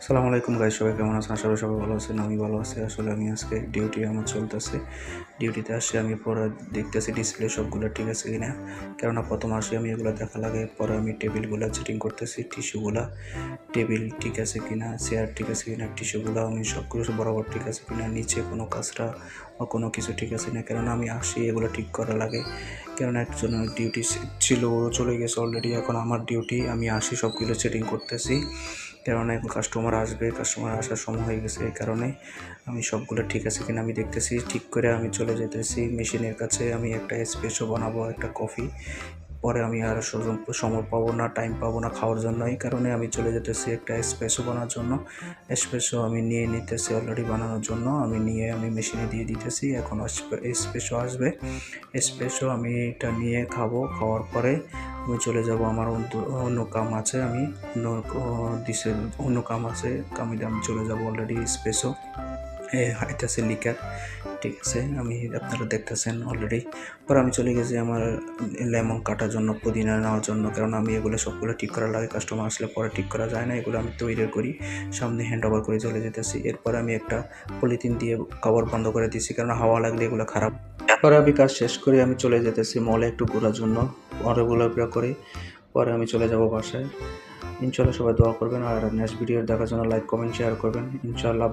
আসসালামু আলাইকুম গাইস, সবাই কেমন আছেন? আশা করি সবাই ভালো আছেন। আমি ভালো আছি। আসলে আমি আজকে ডিউটি আমার চলতেছে। ডিউটিতে আসছি, আমি পরে দেখতেছি ডিসপ্লে সবগুলো ঠিক আছে কিনা। কেননা প্রথম আসি আমি এগুলো দেখা লাগে, পরে আমি টেবিলগুলো সেটিং করতেছি, টিস্যুগুলো টেবিল ঠিক আছে কিনা, চেয়ার ঠিক আছে কিনা, টিস্যুগুলো আমি সবগুলো বরাবর ঠিক আছে কিনা, নিচে কোনো কাঁচরা বা কোনো কিছু ঠিক আছে না। কেননা আমি আসি এগুলো ঠিক করা লাগে। কেননা একজন ডিউটি ছিল, ও চলে গেছে অলরেডি। এখন আমার ডিউটি, আমি আসি সবগুলো সেটিং করতেছি। কেননা এখন কাস্টমার আসবে, কাস্টমার আসার সময় হয়ে গেছে। এই কারণে আমি সবগুলো ঠিক আছে কিনা আমি দেখতেছি, ঠিক করে আমি চলে যেতেছি মেশিনের কাছে। আমি একটা এসপ্রেসো বানাবো, একটা কফি। পরে আমি আর সময় পাবো না, টাইম পাবো না খাওয়ার জন্য। এই কারণে আমি চলে যেতেছি একটা এসপ্রেসো বানানোর জন্য। এসপ্রেসো আমি নিয়ে নিতেছি অলরেডি বানানোর জন্য। আমি মেশিনে দিয়ে দিতেছি। এখন এসপ্রেসো আসবে। এসপ্রেসো আমি এটা নিয়ে খাবো। খাওয়ার পরে আমি চলে যাব, আমার অন্য কাম আছে। আমি অন্য কাম আছে, কামে আমি চলে যাব অলরেডি। এসপ্রেসো হাইতেছে লিকার ঠিক আছে, আমি আপনারা দেখতেছেন অলরেডি। পরে আমি চলে গেছি আমার লেমন কাটার জন্য, পুদিনা নেওয়ার জন্য। কারণ আমি এগুলো সবগুলো ঠিক করা লাগে, কাস্টমার আসলে পরে ঠিক করা যায় না। এগুলো আমি তৈরি করি, সামনে হ্যান্ড ওভার করে চলে যেতেছি। এরপরে আমি একটা পলিথিন দিয়ে কভার বন্ধ করে দিচ্ছি, কারণ হাওয়া লাগলে এগুলো খারাপ। পরে আমি কাজ শেষ করে আমি চলে যেতেছি মলে একটু ঘোরার জন্য। পরে ঘোরাফেরা করে পরে আমি চলে যাব বাসায়। ইনশাল্লাহ সবাই দোয়া করবেন, আর নেক্সট ভিডিও দেখার জন্য লাইক, কমেন্ট, শেয়ার করবেন ইনশাল্লাহ।